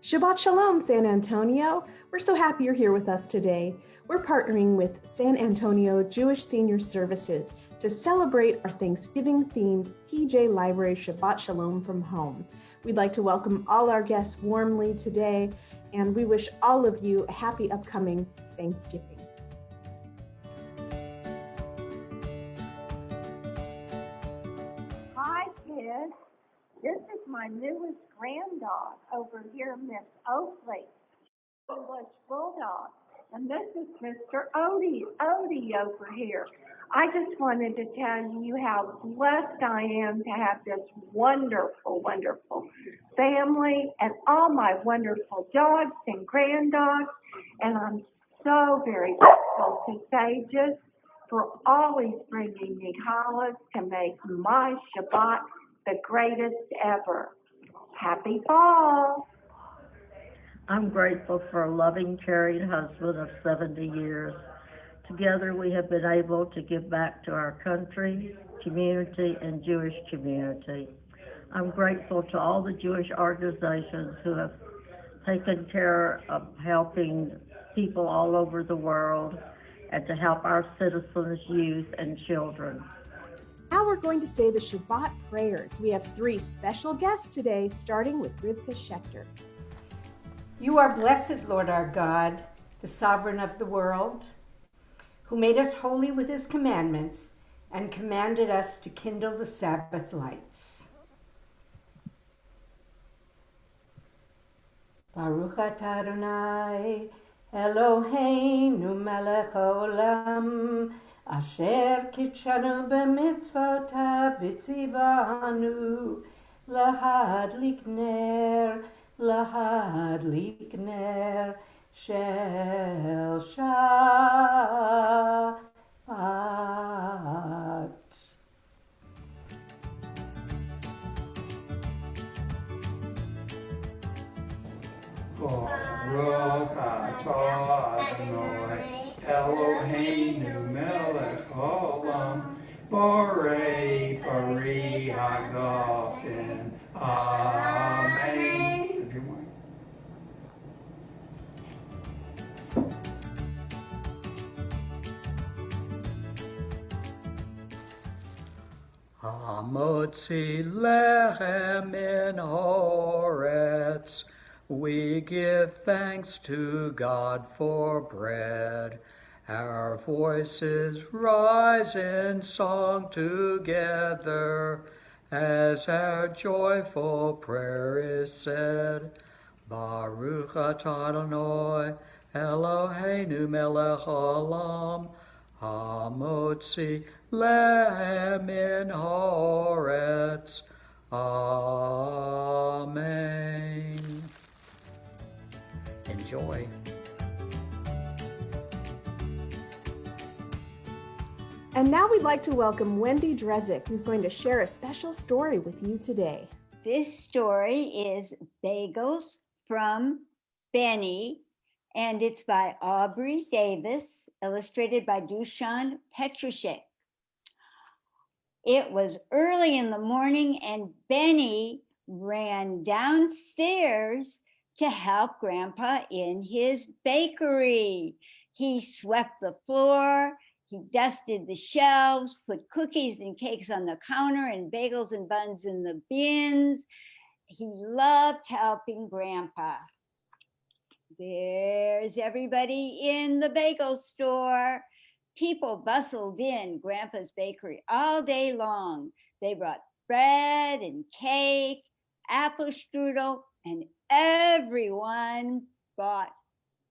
Shabbat Shalom, San Antonio. We're so happy you're here with us today. We're partnering with San Antonio Jewish Senior Services to celebrate our Thanksgiving-themed PJ Library Shabbat Shalom from home. We'd like to welcome all our guests warmly today, and we wish all of you a happy upcoming Thanksgiving. Hi, kids. This is my newest granddog over here, Miss Oakley, English Bulldog. And this is Mr. Odie over here. I just wanted to tell you how blessed I am to have this wonderful, wonderful family and all my wonderful dogs and granddogs. And I'm so very grateful to SAJSS for always bringing me challahs to make my Shabbat the greatest ever. Happy fall. I'm grateful for a loving, caring husband of 70 years. Together we have been able to give back to our country, community, and Jewish community. I'm grateful to all the Jewish organizations who have taken care of helping people all over the world and to help our citizens, youth, and children. Now we're going to say the Shabbat prayers. We have three special guests today, starting with Rivka Schechter. You are blessed, Lord our God, the sovereign of the world, who made us holy with his commandments and commanded us to kindle the Sabbath lights. Baruch atah Adonai, Eloheinu melech haolam, asher kitshanu b'mitzvotav v'tzivanu, lahadlik ner shel Shabbat. Baruch atah Adonai Eloheinu melech haolam borei pari hagafen. Amen. Everyone. Hamotzi lechem min haaretz. We give thanks to God for bread. Our voices rise in song together as our joyful prayer is said. Baruch atah Adonai Eloheinu melech haolam, hamotzi lechem min haaretz. Amen. Enjoy. And now we'd like to welcome Wendy Drezick, who's going to share a special story with you today. This story is Bagels from Benny, and it's by Aubrey Davis, illustrated by Dusan Petrushek. It was early in the morning, and Benny ran downstairs to help Grandpa in his bakery. He swept the floor, he dusted the shelves, put cookies and cakes on the counter and bagels and buns in the bins. He loved helping Grandpa. There's everybody in the bagel store. People bustled in Grandpa's bakery all day long. They brought bread and cake, apple strudel, and everyone bought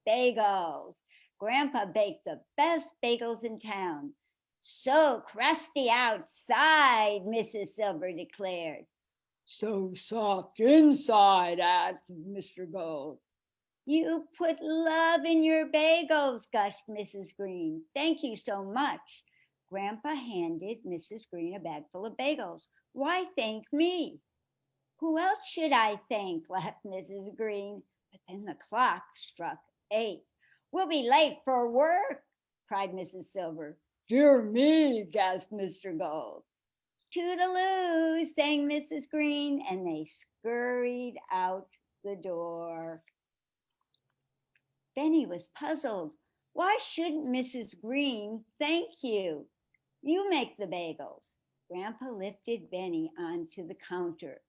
bagels. Grandpa baked the best bagels in town. So crusty outside, Mrs. Silver declared. So soft inside, asked Mr. Gold. You put love in your bagels, gushed Mrs. Green. Thank you so much. Grandpa handed Mrs. Green a bag full of bagels. Why thank me? Who else should I thank, laughed Mrs. Green. But then the clock struck 8. We'll be late for work, cried Mrs. Silver. Dear me, gasped Mr. Gold. Toodaloo, sang Mrs. Green, and they scurried out the door. Benny was puzzled. Why shouldn't Mrs. Green thank you? You make the bagels. Grandpa lifted Benny onto the counter.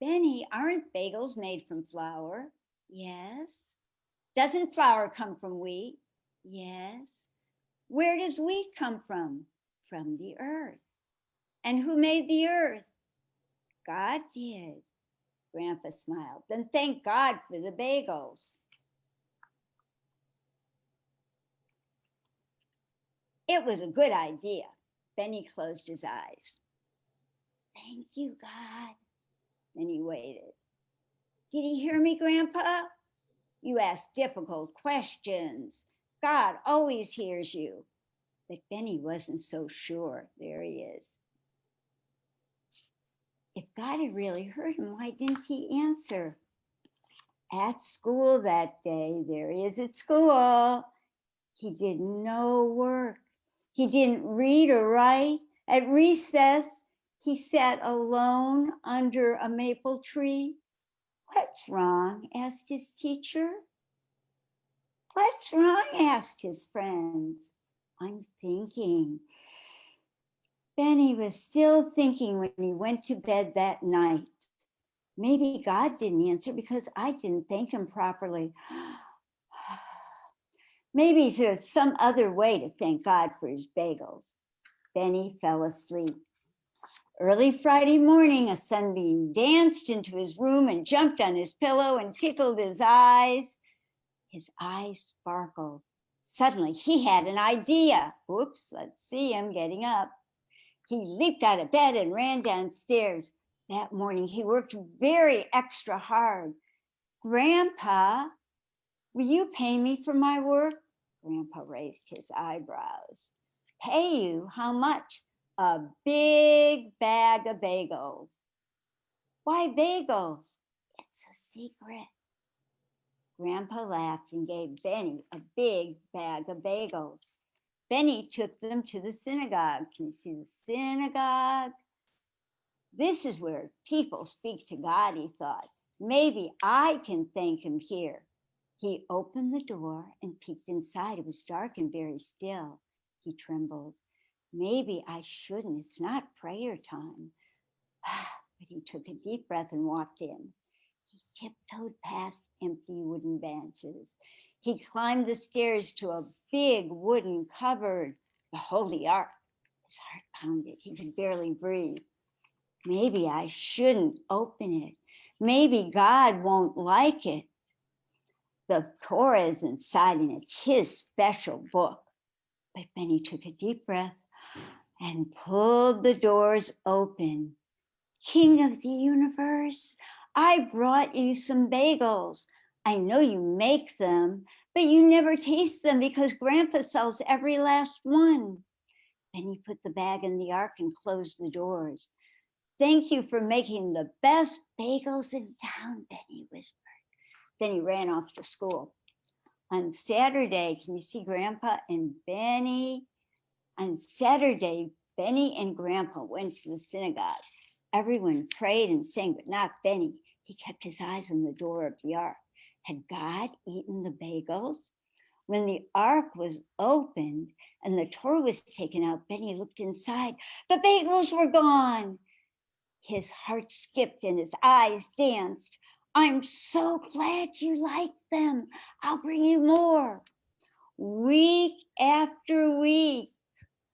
Benny, aren't bagels made from flour? Yes. Doesn't flour come from wheat? Yes. Where does wheat come from? From the earth. And who made the earth? God did. Grandpa smiled. Then thank God for the bagels. It was a good idea. Benny closed his eyes. Thank you, God. Then he waited. Did he hear me, Grandpa? You ask difficult questions. God always hears you. But Benny wasn't so sure. There he is. If God had really heard him, why didn't he answer? At school that day, there he is at school. He did no work. He didn't read or write. At recess, he sat alone under a maple tree. What's wrong? Asked his teacher. What's wrong? Asked his friends. I'm thinking. Benny was still thinking when he went to bed that night. Maybe God didn't answer because I didn't thank him properly. Maybe there's some other way to thank God for his bagels. Benny fell asleep. Early Friday morning, a sunbeam danced into his room and jumped on his pillow and tickled his eyes. His eyes sparkled. Suddenly, he had an idea. Oops, let's see him getting up. He leaped out of bed and ran downstairs. That morning, he worked very extra hard. Grandpa, will you pay me for my work? Grandpa raised his eyebrows. Pay you? How much? A big bag of bagels. Why bagels? It's a secret. Grandpa laughed and gave Benny a big bag of bagels. Benny took them to the synagogue. Can you see the synagogue? This is where people speak to God, he thought. Maybe I can thank him here. He opened the door and peeked inside. It was dark and very still. He trembled. Maybe I shouldn't. It's not prayer time. But he took a deep breath and walked in. He tiptoed past empty wooden benches. He climbed the stairs to a big wooden cupboard, the Holy Ark. His heart pounded. He could barely breathe. Maybe I shouldn't open it. Maybe God won't like it. The Torah is inside and it's his special book. But Benny took a deep breath and pulled the doors open. King of the universe, I brought you some bagels. I know you make them, but you never taste them because Grandpa sells every last one. Benny put the bag in the ark and closed the doors. Thank you for making the best bagels in town, Benny whispered. Then he ran off to school. On Saturday, can you see Grandpa and Benny? On Saturday, Benny and Grandpa went to the synagogue. Everyone prayed and sang, but not Benny. He kept his eyes on the door of the ark. Had God eaten the bagels? When the ark was opened and the Torah was taken out, Benny looked inside. The bagels were gone. His heart skipped and his eyes danced. I'm so glad you like them. I'll bring you more. Week after week.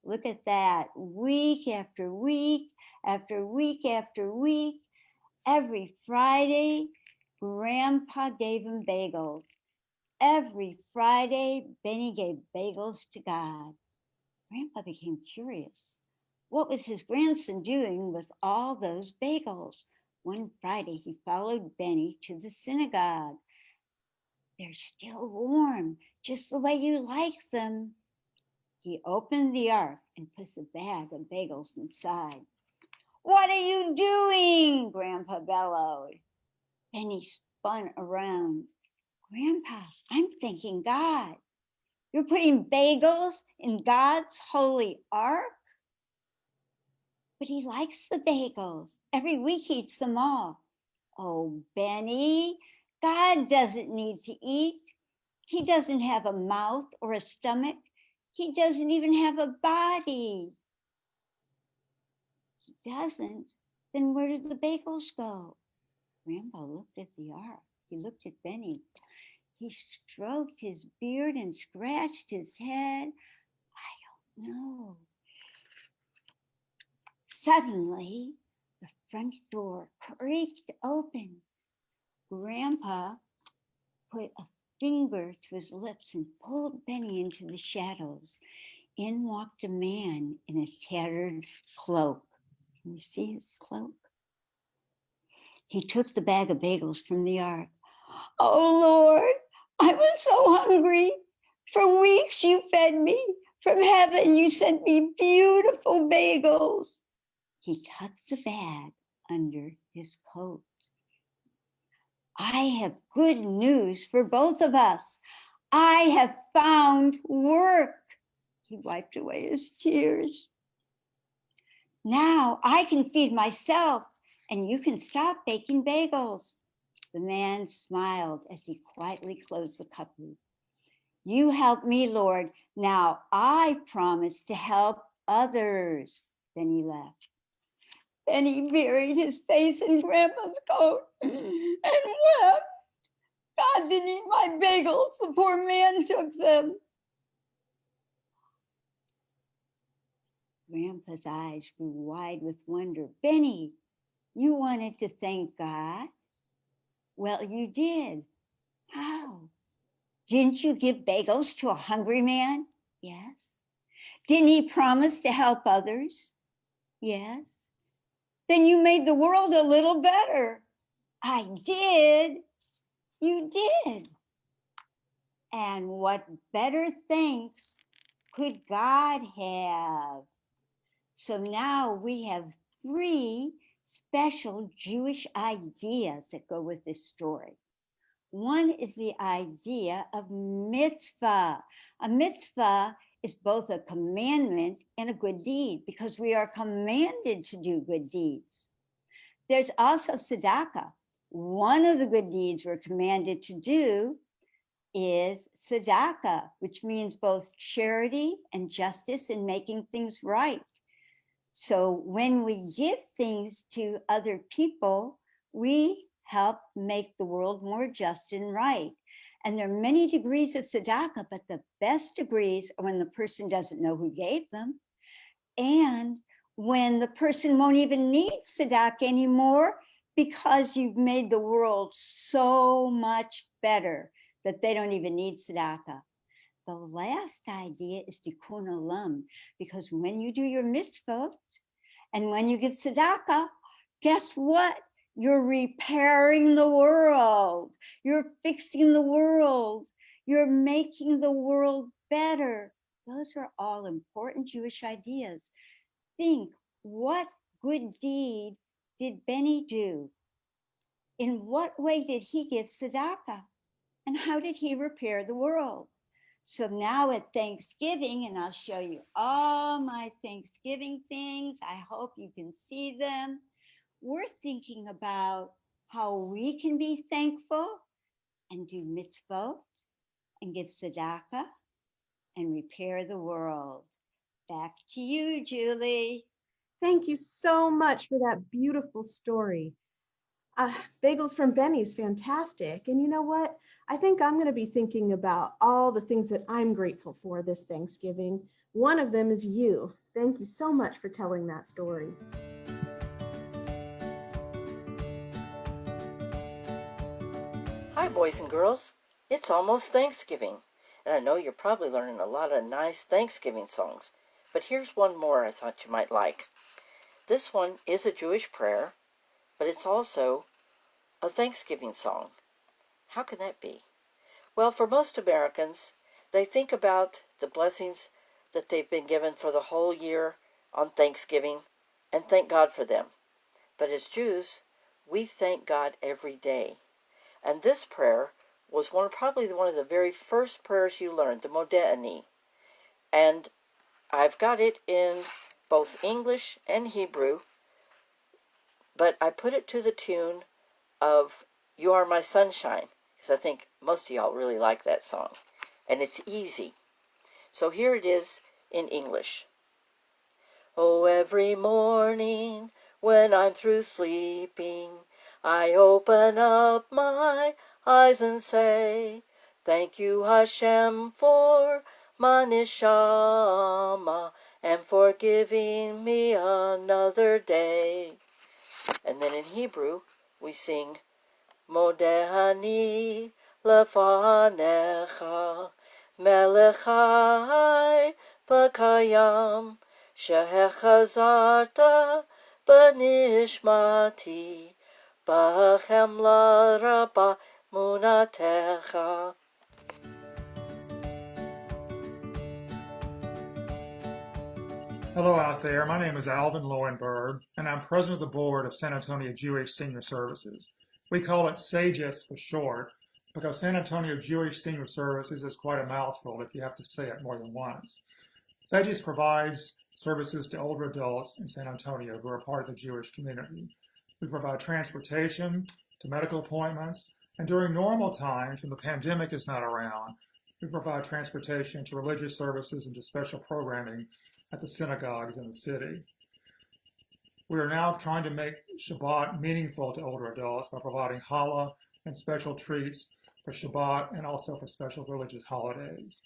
Look at that. Week after week after week after week. Every Friday, Grandpa gave him bagels. Every Friday, Benny gave bagels to God. Grandpa became curious. What was his grandson doing with all those bagels? One Friday, he followed Benny to the synagogue. They're still warm, just the way you like them. He opened the ark and put a bag of bagels inside. What are you doing? Grandpa bellowed. Benny spun around. Grandpa, I'm thanking God. You're putting bagels in God's holy ark? But he likes the bagels. Every week he eats them all. Oh, Benny, God doesn't need to eat. He doesn't have a mouth or a stomach. He doesn't even have a body. He doesn't. Then where did the bagels go? Grandpa looked at the ark. He looked at Benny. He stroked his beard and scratched his head. I don't know. Suddenly, the front door creaked open. Grandpa put a finger to his lips and pulled Benny into the shadows. In walked a man in a tattered cloak. Can you see his cloak? He took the bag of bagels from the ark. Oh, Lord, I was so hungry. For weeks you fed me. From heaven you sent me beautiful bagels. He tucked the bag under his coat. I have good news for both of us. I have found work. He wiped away his tears. Now I can feed myself and you can stop baking bagels. The man smiled as he quietly closed the cupboard. You help me, Lord. Now I promise to help others. Then he left. Then he buried his face in Grandpa's coat and wept. God didn't eat my bagels. The poor man took them. Grandpa's eyes grew wide with wonder. Benny, you wanted to thank God? Well, you did. How? Didn't you give bagels to a hungry man? Yes. Didn't he promise to help others? Yes. Then you made the world a little better. I did. You did. And what better thanks could God have? So now we have 3 special Jewish ideas that go with this story. One is the idea of mitzvah. A mitzvah is both a commandment and a good deed because we are commanded to do good deeds. There's also tzedakah. One of the good deeds we're commanded to do is tzedakah, which means both charity and justice in making things right. So when we give things to other people, we help make the world more just and right. And there are many degrees of tzedakah, but the best degrees are when the person doesn't know who gave them. And when the person won't even need tzedakah anymore because you've made the world so much better that they don't even need tzedakah. The last idea is tikkun olam, because when you do your mitzvot and when you give tzedakah, guess what? You're repairing the world. You're fixing the world. You're making the world better. Those are all important Jewish ideas. Think, what good deed did Benny do? In what way did he give tzedakah? And how did he repair the world? So now at Thanksgiving, and I'll show you all my Thanksgiving things. I hope you can see them. We're thinking about how we can be thankful and do mitzvot and give tzedakah and repair the world. Back to you, Julie. Thank you so much for that beautiful story. Bagels from Benny's fantastic. And you know what? I think I'm going to be thinking about all the things that I'm grateful for this Thanksgiving. One of them is you. Thank you so much for telling that story. Hi, boys and girls. It's almost Thanksgiving, and I know you're probably learning a lot of nice Thanksgiving songs, but here's one more I thought you might like. This one is a Jewish prayer, but it's also a Thanksgiving song. How can that be? Well, for most Americans, they think about the blessings that they've been given for the whole year on Thanksgiving and thank God for them. But as Jews, we thank God every day. And this prayer was probably one of the very first prayers you learned, the Modeh. And I've got it in both English and Hebrew, but I put it to the tune of You Are My Sunshine, because I think most of y'all really like that song. And it's easy. So here it is in English. Oh, every morning when I'm through sleeping, I open up my eyes and say, thank you, Hashem, for my neshama and for giving me another day. And then in Hebrew, we sing, Modehani lefanecha melech chai v'kayam shehechazarta b'nishmati b'chemla rabba munatecha. Hello out there, my name is Alvin Lowenberg, and I'm president of the board of San Antonio Jewish Senior Services. We call it SAJSS for short, because San Antonio Jewish Senior Services is quite a mouthful if you have to say it more than once. SAJSS provides services to older adults in San Antonio who are part of the Jewish community. We provide transportation to medical appointments, and during normal times when the pandemic is not around, we provide transportation to religious services and to special programming at the synagogues in the city. We are now trying to make Shabbat meaningful to older adults by providing challah and special treats for Shabbat and also for special religious holidays.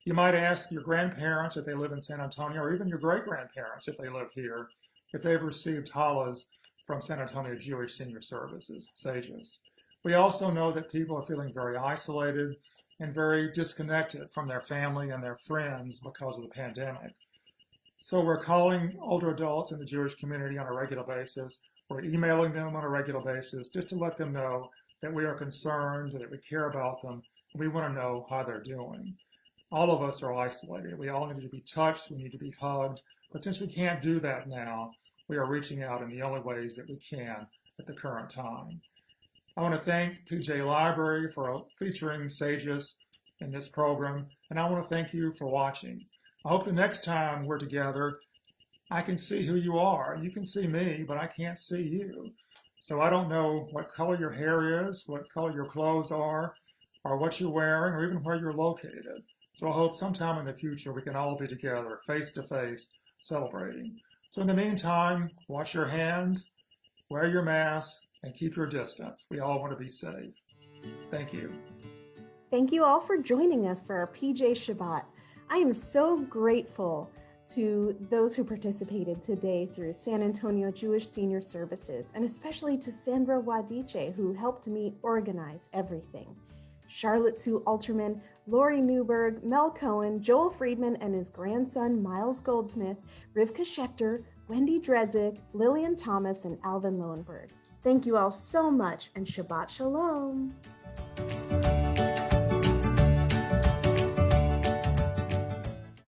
You might ask your grandparents if they live in San Antonio, or even your great-grandparents if they live here, if they've received challahs from San Antonio Jewish Senior Services, SAJSS. We also know that people are feeling very isolated and very disconnected from their family and their friends because of the pandemic. So we're calling older adults in the Jewish community on a regular basis. We're emailing them on a regular basis just to let them know that we are concerned, that we care about them, and we want to know how they're doing. All of us are isolated. We all need to be touched. We need to be hugged. But since we can't do that now, we are reaching out in the only ways that we can at the current time. I want to thank PJ Library for featuring SAJSS in this program, and I want to thank you for watching. I hope the next time we're together, I can see who you are. You can see me, but I can't see you. So I don't know what color your hair is, what color your clothes are, or what you're wearing, or even where you're located. So I hope sometime in the future we can all be together, face to face, celebrating. So in the meantime, wash your hands, wear your mask, and keep your distance. We all want to be safe. Thank you. Thank you all for joining us for our PJ Shabbat. I am so grateful to those who participated today through San Antonio Jewish Senior Services, and especially to Sandra Wadiche, who helped me organize everything. Charlotte Sue Alterman, Lori Newberg, Mel Cohen, Joel Friedman and his grandson Miles Goldsmith, Rivka Schechter, Wendy Drezick, Lillian Thomas, and Alvin Lowenberg. Thank you all so much, and Shabbat Shalom.